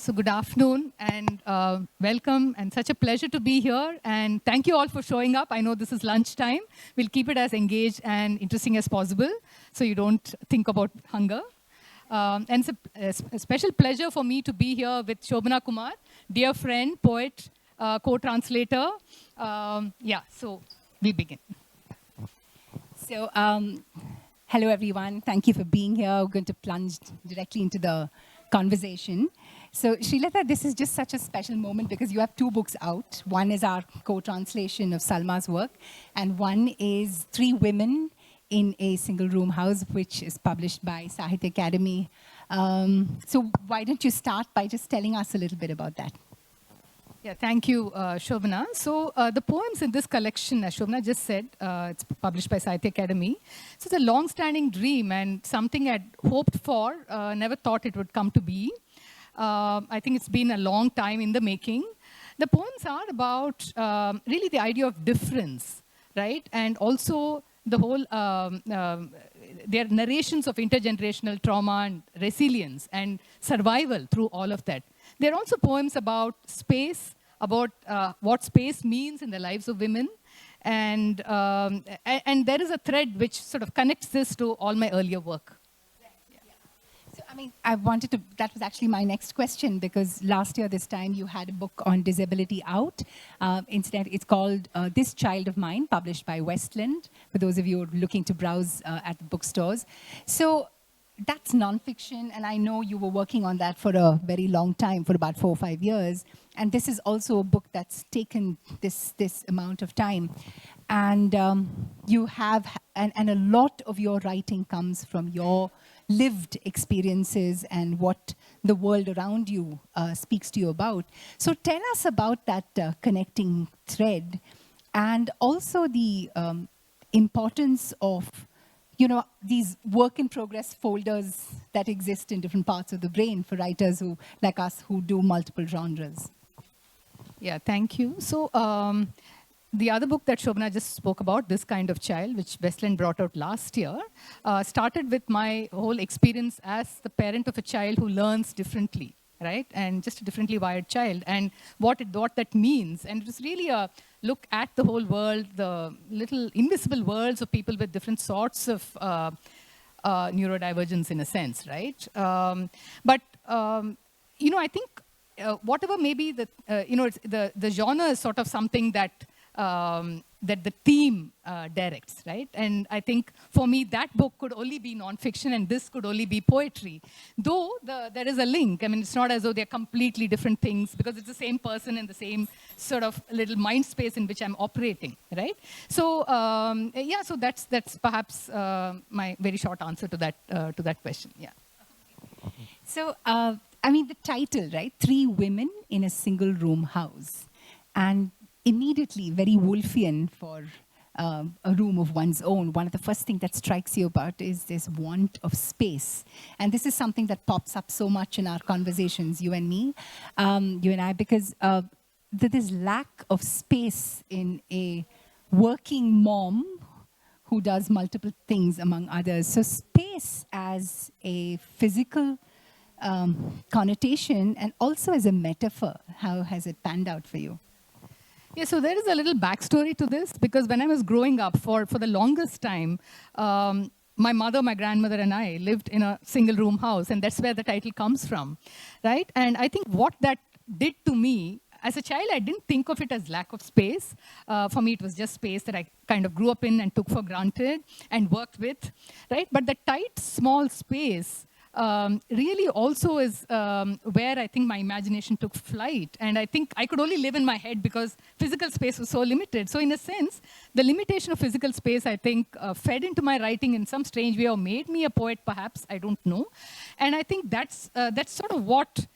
So good afternoon and welcome, and such a pleasure to be here. And thank you all for showing up. I know this is lunchtime. We'll keep it as engaged and interesting as possible so you don't think about hunger. And it's a special pleasure for me to be here with Shobhana Kumar, dear friend, poet, co-translator. So we begin. So, hello everyone. Thank you for being here. We're going to plunge directly into the conversation. So, Srilata, this is just such a special moment because you have two books out. One is our co-translation of Salma's work, and one is Three Women in a Single Room House, which is published by Sahitya Academy. So, why don't you start by just telling us a little bit about that? Yeah, thank you, Shobhana. So the poems in this collection, as Shobhana just said, it's published by Sahitya Academy. So it's a long-standing dream and something I'd hoped for, never thought it would come to be. I think it's been a long time in the making. The poems are about really the idea of difference, right? And also the whole, their narrations of intergenerational trauma and resilience and survival through all of that. There are also poems about space, about what space means in the lives of women. And there is a thread which sort of connects this to all my earlier work. So, I wanted to, that was actually my next question, because last year, this time, you had a book on disability out. Instead, it's called This Child of Mine, published by Westland, for those of you who are looking to browse at the bookstores. So, that's nonfiction, and I know you were working on that for a very long time, for about 4 or 5 years. And this is also a book that's taken this amount of time. And you have, and a lot of your writing comes from your lived experiences and what the world around you speaks to you about. So tell us about that connecting thread, and also the importance of these work-in-progress folders that exist in different parts of the brain for writers who, like us, who do multiple genres. Yeah, thank you. So the other book that Shobhana just spoke about, This Kind of Child, which Westland brought out last year, started with my whole experience as the parent of a child who learns differently, right? And just a differently wired child, and what that means. And it was really a look at the whole world, the little invisible worlds of people with different sorts of neurodivergence in a sense, right? I think whatever maybe the genre is sort of something that that the theme directs, right? And I think for me that book could only be nonfiction and this could only be poetry. Though there is a link. I mean, it's not as though they're completely different things, because it's the same person in the same sort of little mind space in which I'm operating, right? So so that's perhaps my very short answer to that question. Yeah. So the title, right? Three Women in a Single Room House, and immediately very Woolfian for a room of one's own. One of the first things that strikes you about is this want of space. And this is something that pops up so much in our conversations, you and me, you and I, because this lack of space in a working mom who does multiple things, among others. So space as a physical connotation and also as a metaphor, how has it panned out for you? Yeah, so there is a little backstory to this, because when I was growing up, for the longest time, my mother, my grandmother, and I lived in a single-room house, and that's where the title comes from, right? And I think what that did to me, as a child, I didn't think of it as lack of space. For me, it was just space that I kind of grew up in and took for granted and worked with, right? But the tight, small space really also is where I think my imagination took flight. And I think I could only live in my head because physical space was so limited. So in a sense, the limitation of physical space, I think, fed into my writing in some strange way, or made me a poet, perhaps. I don't know. And I think that's sort of what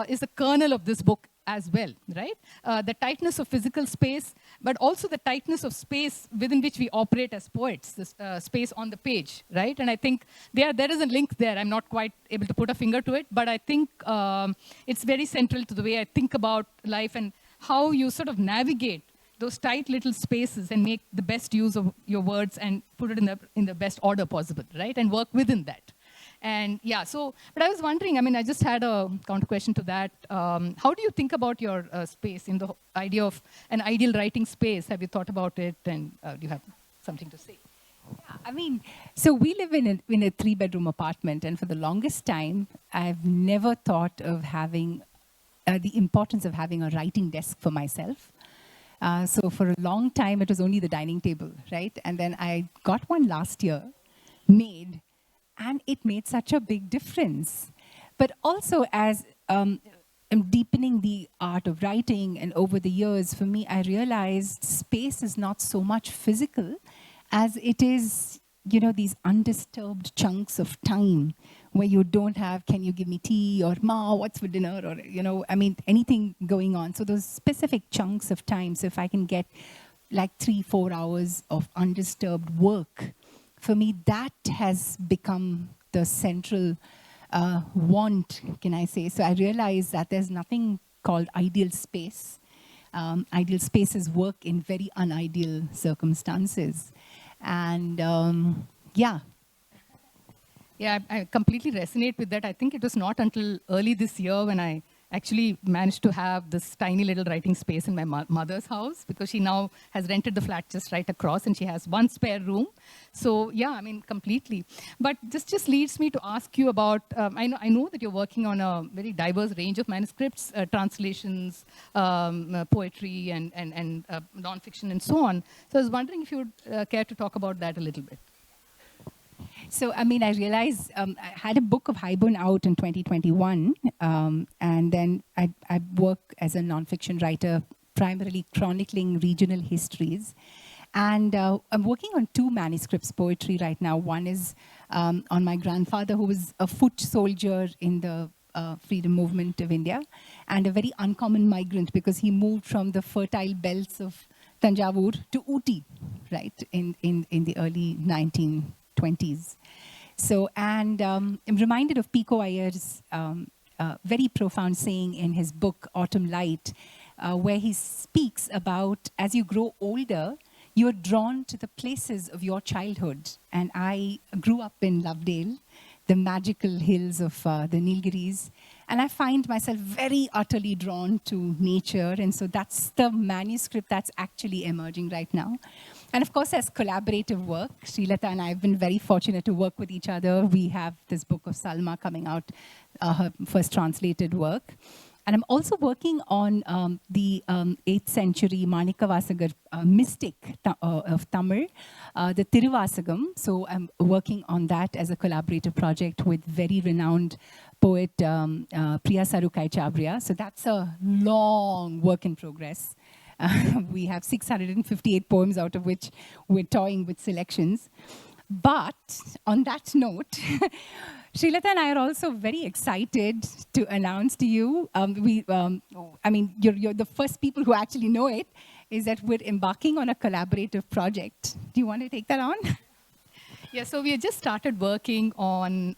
is the kernel of this book as well, right? The tightness of physical space, but also the tightness of space within which we operate as poets, this space on the page, right? And I think there is a link there. I'm not quite able to put a finger to it, but I think it's very central to the way I think about life and how you sort of navigate those tight little spaces and make the best use of your words and put it in the best order possible, right? And work within that. And yeah, so, but I was wondering, I mean, I just had a counter question to that. How do you think about your space in the idea of an ideal writing space? Have you thought about it? And do you have something to say? Yeah, I mean, so we live in a three-bedroom apartment, and for the longest time, I've never thought of having the importance of having a writing desk for myself. So for a long time, it was only the dining table, right? And then I got one last year, made, and it made such a big difference. But also, as I'm deepening the art of writing, and over the years, for me, I realized space is not so much physical as it is, you know, these undisturbed chunks of time where you don't have, can you give me tea, or ma, what's for dinner, or, you know, I mean, anything going on. So those specific chunks of time. So if I can get like 3-4 hours of undisturbed work, for me, that has become the central want, can I say. So I realize that there's nothing called ideal space. Ideal spaces work in very unideal circumstances. And yeah. Yeah, I completely resonate with that. I think it was not until early this year when I actually managed to have this tiny little writing space in my mother's house, because she now has rented the flat just right across and she has one spare room. So yeah, I mean, completely. But this just leads me to ask you about, I know that you're working on a very diverse range of manuscripts, translations, poetry, and nonfiction, and so on. So I was wondering if you would care to talk about that a little bit. So, I mean, I realized I had a book of Haibun out in 2021, and then I work as a nonfiction writer, primarily chronicling regional histories. And I'm working on 2 manuscripts poetry right now. One is on my grandfather, who was a foot soldier in the freedom movement of India, and a very uncommon migrant because he moved from the fertile belts of Tanjavur to Ooty, right, in the early 1920s. So, and I'm reminded of Pico Iyer's very profound saying in his book, Autumn Light, where he speaks about, as you grow older, you're drawn to the places of your childhood. And I grew up in Lovedale, the magical hills of the Nilgiris. And I find myself very utterly drawn to nature. And so that's the manuscript that's actually emerging right now. And of course, as collaborative work, Srilata and I have been very fortunate to work with each other. We have this book of Salma coming out, her first translated work. And I'm also working on the 8th century Manikavasagar mystic of Tamil, the Tiruvasagam. So I'm working on that as a collaborative project with very renowned poet Priya Sarukai Chabria. So that's a long work in progress. We have 658 poems, out of which we're toying with selections. But on that note, Srilata and I are also very excited to announce to you, I mean, you're the first people who actually know it, is that we're embarking on a collaborative project. Do you want to take that on? Yeah, so we had just started working on,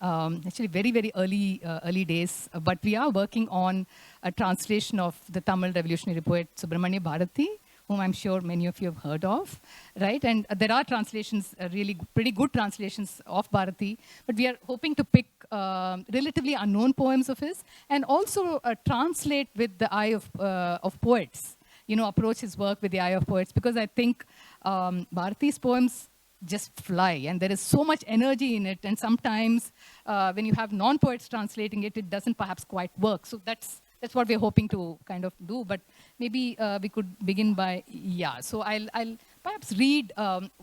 actually very early days, but we are working on a translation of the Tamil revolutionary poet Subramanya Bharati, whom I'm sure many of you have heard of, right? And there are translations, really pretty good translations of Bharati, but we are hoping to pick relatively unknown poems of his, and also translate with the eye of poets, you know, approach his work with the eye of poets, because I think Bharati's poems just fly, and there is so much energy in it, and sometimes when you have non-poets translating it, it doesn't perhaps quite work. So that's what we're hoping to kind of do, but maybe we could begin by, yeah. So I'll perhaps read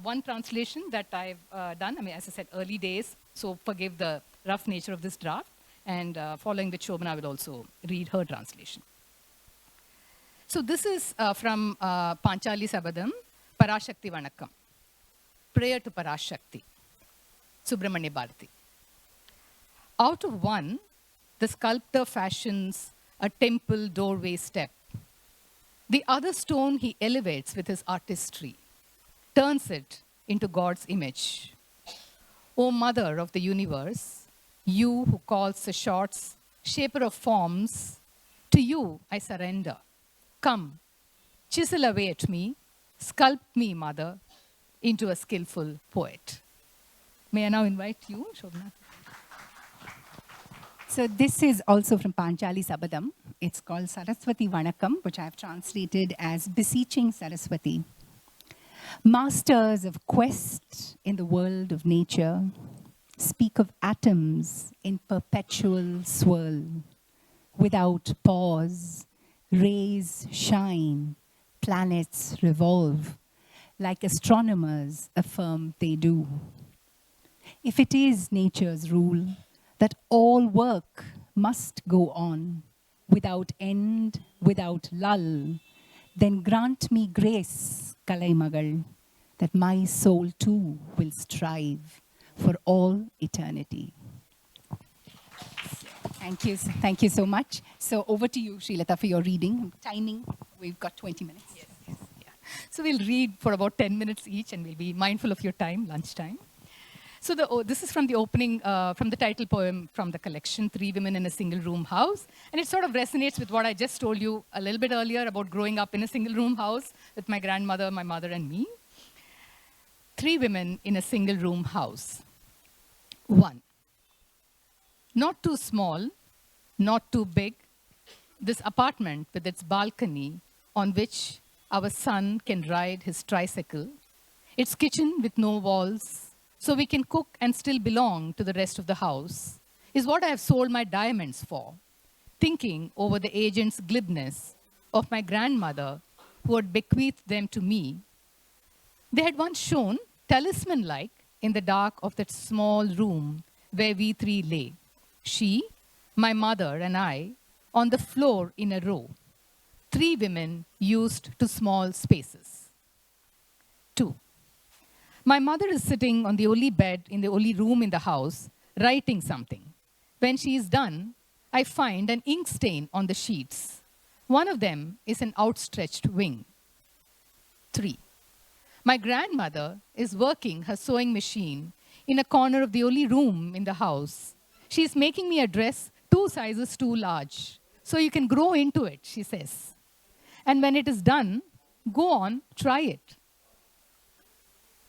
one translation that I've done. I mean, as I said, early days, so forgive the rough nature of this draft, and following which Shobhana will also read her translation. So this is from Panchali Sabadam, Parashakti Vanakkam. Prayer to Parashakti, Subramanya Bharati. Out of one, the sculptor fashions a temple doorway step. The other stone he elevates with his artistry, turns it into God's image. O Mother of the universe, you who calls the shots, shaper of forms, to you I surrender. Come, chisel away at me, sculpt me, Mother, into a skillful poet. May I now invite you, Shobhana? So this is also from Panchali Sabadam. It's called Saraswati Vanakam, which I've translated as Beseeching Saraswati. Masters of quest in the world of nature speak of atoms in perpetual swirl. Without pause, rays shine, planets revolve, like astronomers affirm they do. If it is nature's rule that all work must go on, without end, without lull, then grant me grace, Kalaimagal, that my soul too will strive for all eternity. Thank you so much. So over to you, Srilata, for your reading. Timing, we've got 20 minutes. Yes, yes, yeah. So we'll read for about 10 minutes each, and we'll be mindful of your time, lunchtime. So this is from the opening, from the title poem from the collection, Three Women in a Single Room House. And it sort of resonates with what I just told you a little bit earlier about growing up in a single room house with my grandmother, my mother, and me. Three women in a single room house. 1. Not too small, not too big, this apartment with its balcony on which our son can ride his tricycle, its kitchen with no walls, so we can cook and still belong to the rest of the house, is what I have sold my diamonds for, thinking over the agent's glibness of my grandmother who had bequeathed them to me. They had once shone talisman-like in the dark of that small room where we three lay, she, my mother, and I, on the floor in a row, three women used to small spaces. 2. My mother is sitting on the only bed in the only room in the house, writing something. When she is done, I find an ink stain on the sheets. One of them is an outstretched wing. 3. My grandmother is working her sewing machine in a corner of the only room in the house. She is making me a dress 2 sizes too large, so you can grow into it, she says. And when it is done, go on, try it.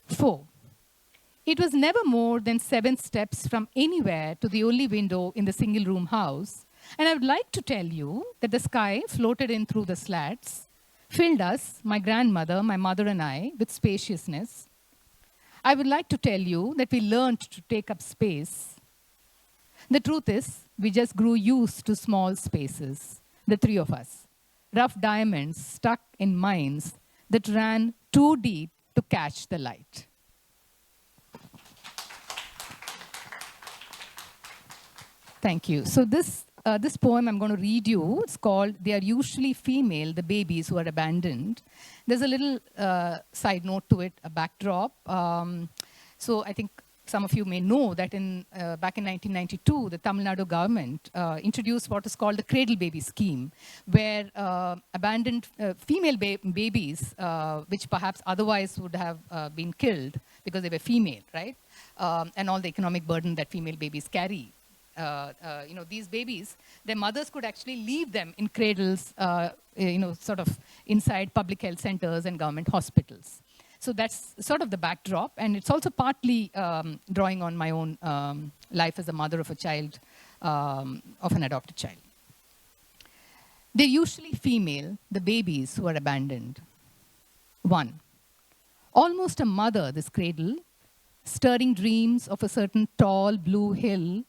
4. It was never more than 7 steps from anywhere to the only window in the single-room house, and I would like to tell you that the sky floated in through the slats, filled us, my grandmother, my mother, and I, with spaciousness. I would like to tell you that we learned to take up space. The truth is, we just grew used to small spaces, the three of us, rough diamonds stuck in mines that ran too deep to catch the light. Thank you. So this poem I'm going to read you, it's called They Are Usually Female, the Babies Who Are Abandoned. There's a little side note to it, a backdrop. So I think some of you may know that back in 1992, the Tamil Nadu government introduced what is called the Cradle Baby Scheme, where abandoned female babies, which perhaps otherwise would have been killed because they were female, right? And all the economic burden that female babies carry. These babies, their mothers could actually leave them in cradles, sort of inside public health centers and government hospitals. So that's sort of the backdrop, and it's also partly drawing on my own life as a mother of a child, of an adopted child. They're usually female, the babies who are abandoned. 1. Almost a mother, this cradle, stirring dreams of a certain tall blue hill,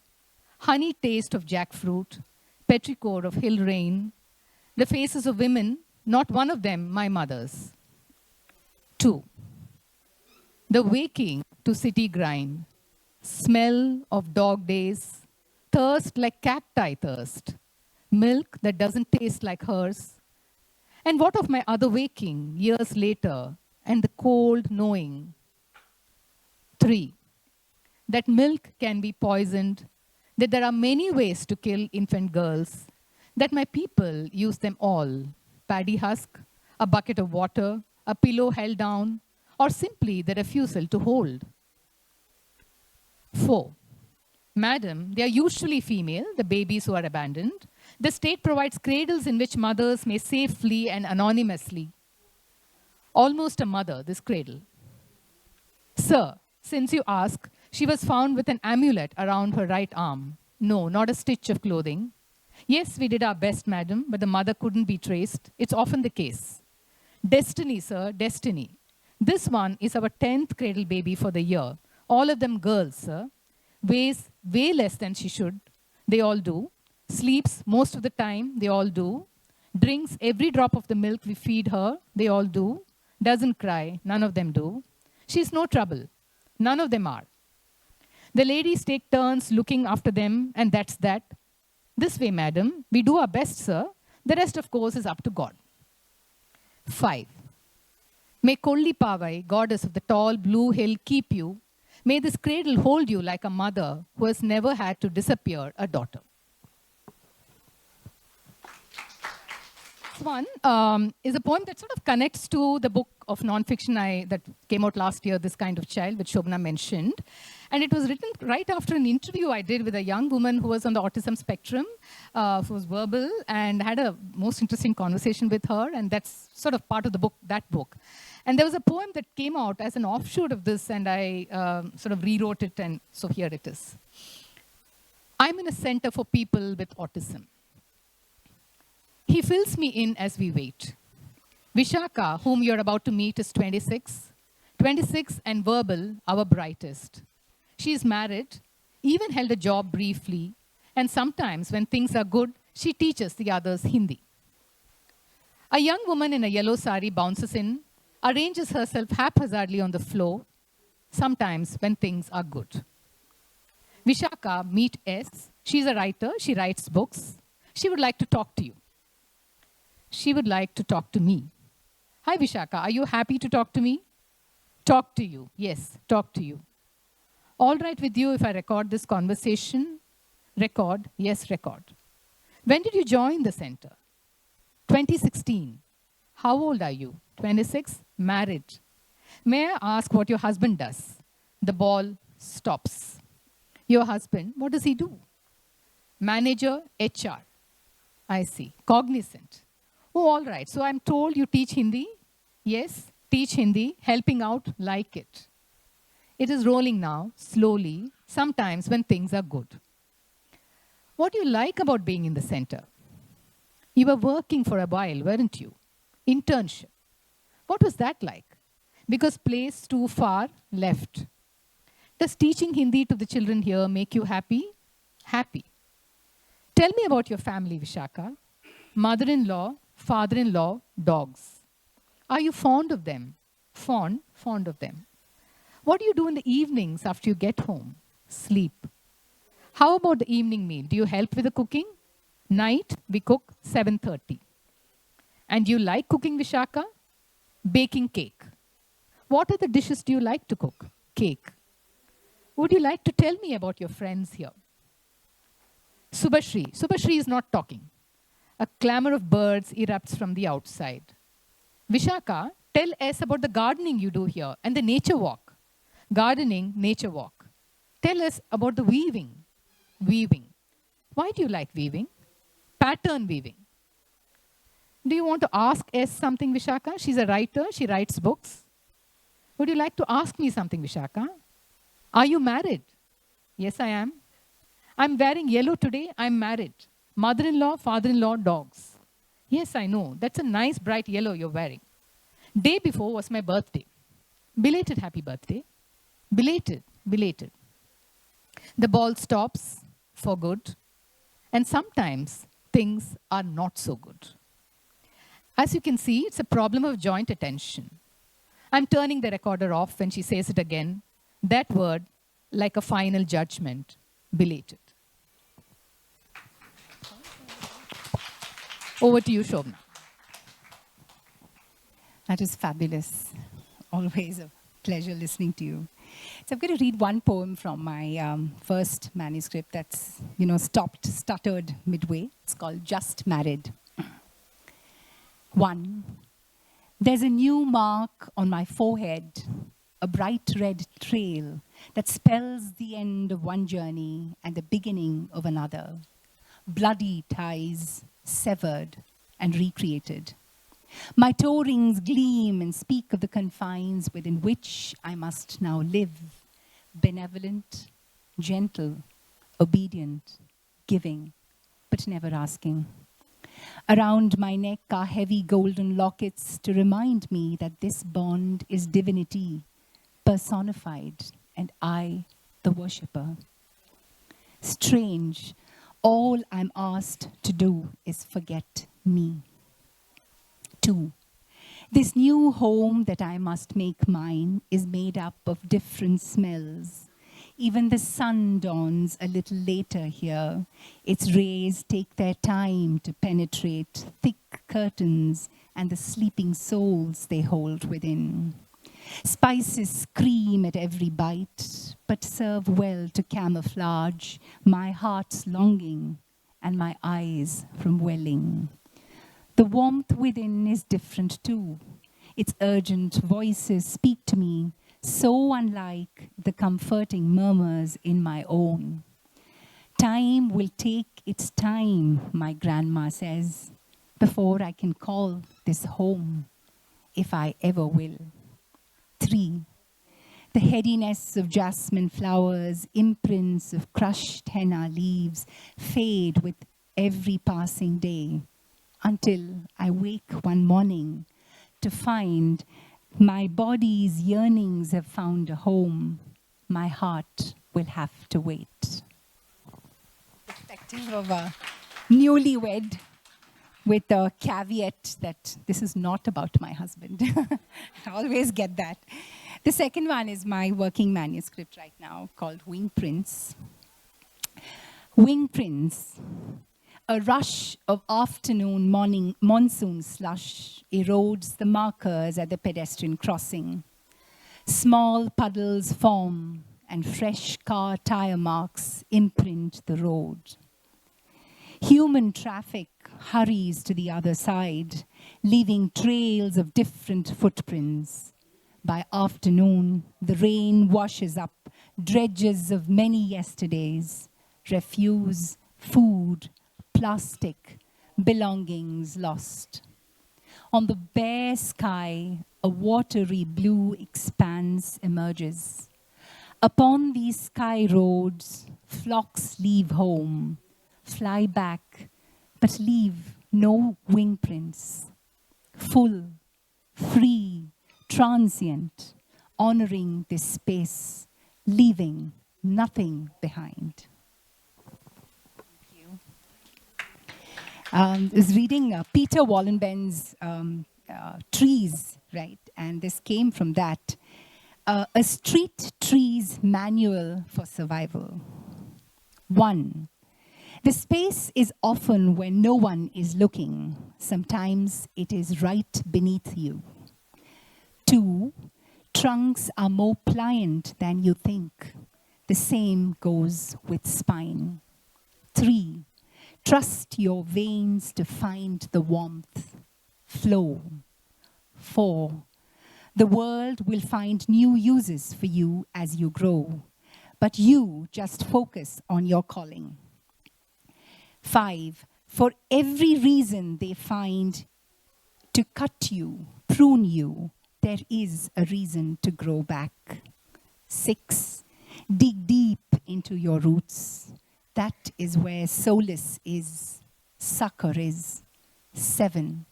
honey taste of jackfruit, petrichor of hill rain, the faces of women, not one of them my mother's. 2. The waking to city grind, smell of dog days, thirst like cacti thirst, milk that doesn't taste like hers. And what of my other waking years later and the cold knowing? 3. That milk can be poisoned, that there are many ways to kill infant girls, that my people use them all, paddy husk, a bucket of water, a pillow held down, or simply the refusal to hold. 4. Madam, they are usually female, the babies who are abandoned. The state provides cradles in which mothers may safely and anonymously. Almost a mother, this cradle. Sir, since you ask, she was found with an amulet around her right arm. No, not a stitch of clothing. Yes, we did our best, madam, but the mother couldn't be traced. It's often the case. Destiny, sir, destiny. This one is our 10th cradle baby for the year. All of them girls, sir. Weighs way less than she should. They all do. Sleeps most of the time. They all do. Drinks every drop of the milk we feed her. They all do. Doesn't cry. None of them do. She's no trouble. None of them are. The ladies take turns looking after them, and that's that. This way, madam, we do our best, sir. The rest, of course, is up to God. 5. May Kolli Pavai, goddess of the tall blue hill, keep you. May this cradle hold you like a mother who has never had to disappear a daughter. This one is a poem that sort of connects to the book of nonfiction that came out last year, This Kind of Child, which Shobhana mentioned. And it was written right after an interview I did with a young woman who was on the autism spectrum, who was verbal, and had a most interesting conversation with her. And that's sort of part of the book, that book. And there was a poem that came out as an offshoot of this, and I sort of rewrote it, and so here it is. I'm in a center for people with autism. He fills me in as we wait. Vishaka, whom you're about to meet, is 26. 26 and verbal, our brightest. She is married, even held a job briefly, and sometimes when things are good, she teaches the others Hindi. A young woman in a yellow sari bounces in, arranges herself haphazardly on the floor, sometimes when things are good. Vishaka, meet S. She's a writer, she writes books. She would like to talk to you. She would like to talk to me. Hi, Vishaka, are you happy to talk to me? Talk to you, yes, talk to you. All right with you if I record this conversation? Record, yes, record. When did you join the center? 2016. How old are you? 26, married. May I ask what your husband does? The ball stops. Your husband, what does he do? Manager, HR. I see. Cognizant. Oh, all right. So I'm told you teach Hindi? Yes, teach Hindi, helping out, like it. It is rolling now, slowly, sometimes when things are good. What do you like about being in the center? You were working for a while, weren't you? Internship. What was that like? Because place too far left. Does teaching Hindi to the children here make you happy? Happy. Tell me about your family, Vishaka. Mother-in-law, father-in-law, dogs. Are you fond of them? Fond of them. What do you do in the evenings after you get home? Sleep. How about the evening meal? Do you help with the cooking? Night, we cook 7:30. And you like cooking, Vishaka? Baking cake. What other dishes do you like to cook? Cake. Would you like to tell me about your friends here? Subhashri. Subhashri is not talking. A clamor of birds erupts from the outside. Vishaka, tell us about the gardening you do here and the nature walk. Gardening, nature walk. Tell us about the weaving. Weaving. Why do you like weaving? Pattern weaving. Do you want to ask S something, Vishaka? She's a writer. She writes books. Would you like to ask me something, Vishaka? Are you married? Yes, I am. I'm wearing yellow today. I'm married. Mother-in-law, father-in-law, dogs. Yes, I know. That's a nice bright yellow you're wearing. Day before was my birthday. Belated happy birthday. Belated, belated. The ball stops for good. And sometimes things are not so good. As you can see, it's a problem of joint attention. I'm turning the recorder off when she says it again. That word, like a final judgment, belated. Over to you, Shobhana. That is fabulous. Always a pleasure listening to you. So I'm going to read one poem from my first manuscript that's, stuttered midway. It's called Just Married. 1. There's a new mark on my forehead, a bright red trail that spells the end of one journey and the beginning of another. Bloody ties, severed and recreated. My toe rings gleam and speak of the confines within which I must now live, benevolent, gentle, obedient, giving, but never asking. Around my neck are heavy golden lockets to remind me that this bond is divinity, personified, and I, the worshipper. Strange, all I'm asked to do is forget me. 2. This new home that I must make mine is made up of different smells. Even the sun dawns a little later here. Its rays take their time to penetrate thick curtains and the sleeping souls they hold within. Spices scream at every bite, but serve well to camouflage my heart's longing and my eyes from welling. The warmth within is different too. Its urgent voices speak to me, so unlike the comforting murmurs in my own. Time will take its time, my grandma says, before I can call this home, if I ever will. 3. The headiness of jasmine flowers, imprints of crushed henna leaves, fade with every passing day, until I wake one morning to find my body's yearnings have found a home. My heart will have to wait. Perspective of a newlywed with a caveat that this is not about my husband. I always get that. The second one is my working manuscript right now called Wing Prints. Wing Prints. A rush of afternoon morning monsoon slush erodes the markers at the pedestrian crossing. Small puddles form and fresh car tire marks imprint the road. Human traffic hurries to the other side, leaving trails of different footprints. By afternoon, the rain washes up dredges of many yesterdays, refuse, food, plastic, belongings lost. On the bare sky, a watery blue expanse emerges. Upon these sky roads, flocks leave home, fly back, but leave no wing prints. Full, free, transient, honoring this space, leaving nothing behind. I was reading Peter Wallenben's Trees, right? And this came from that. A street tree's manual for survival. 1. The space is often when no one is looking. Sometimes it is right beneath you. 2. Trunks are more pliant than you think. The same goes with spine. 3. Trust your veins to find the warmth. Flow. 4. The world will find new uses for you as you grow, but you just focus on your calling. 5. For every reason they find to cut you, prune you, there is a reason to grow back. 6. Dig deep into your roots. That is where solace is, succor is. 7.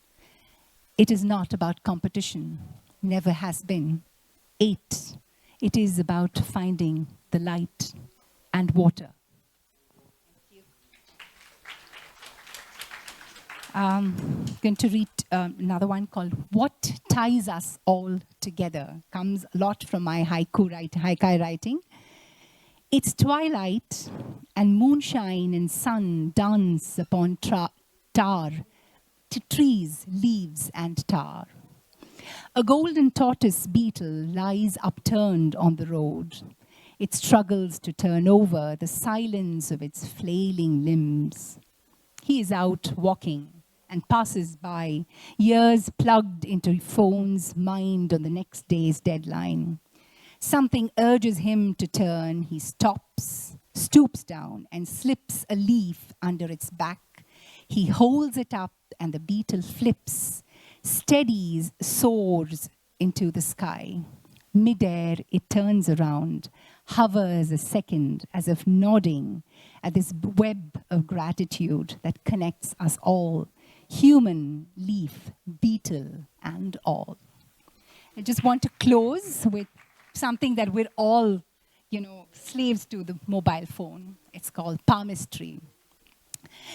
It is not about competition, never has been. 8. It is about finding the light and water. Going to read another one called What Ties Us All Together. Comes a lot from my haikai writing. It's twilight and moonshine and sun dance upon tar, trees, leaves and tar. A golden tortoise beetle lies upturned on the road. It struggles to turn over the silence of its flailing limbs. He is out walking and passes by, ears plugged into phone's mind on the next day's deadline. Something urges him to turn. He stops, stoops down, and slips a leaf under its back. He holds it up, and the beetle flips, steadies, soars into the sky. Midair, it turns around, hovers a second as if nodding at this web of gratitude that connects us all, human, leaf, beetle, and all. I just want to close with something that we're all, slaves to, the mobile phone. It's called palmistry.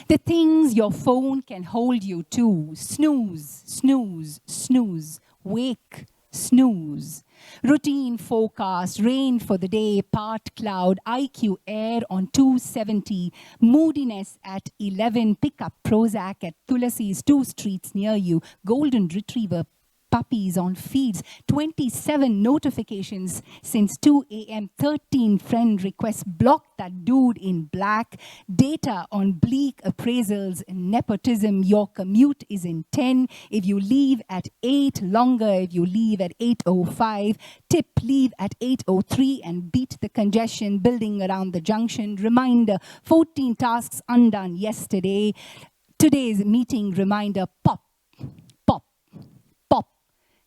The things your phone can hold you to. Snooze, snooze, snooze. Wake, snooze. Routine forecast, rain for the day, part cloud, IQ air on 270, moodiness at 11, pick up Prozac at Tulasi's 2 streets near you, golden retriever puppies on feeds, 27 notifications since 2 a.m., 13 friend requests, block that dude in black, data on bleak appraisals, nepotism, your commute is in 10, if you leave at 8, longer if you leave at 8:05, tip leave at 8:03 and beat the congestion building around the junction, reminder, 14 tasks undone yesterday, today's meeting reminder, pop, pop, pop,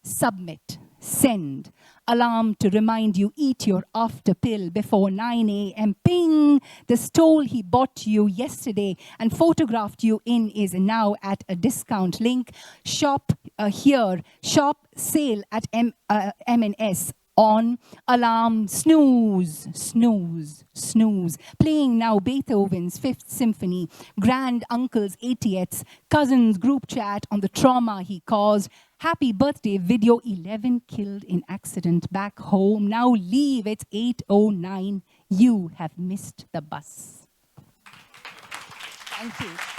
submit, send, alarm to remind you eat your after pill before 9 a.m. Ping, the stole he bought you yesterday and photographed you in is now at a discount link. Shop here, shop sale at M&S. On, alarm, snooze, snooze, snooze. Playing now Beethoven's Fifth Symphony, grand uncle's 80th, cousins group chat on the trauma he caused. Happy birthday video, 11 killed in accident back home. Now leave, it's 8:09. You have missed the bus. Thank you.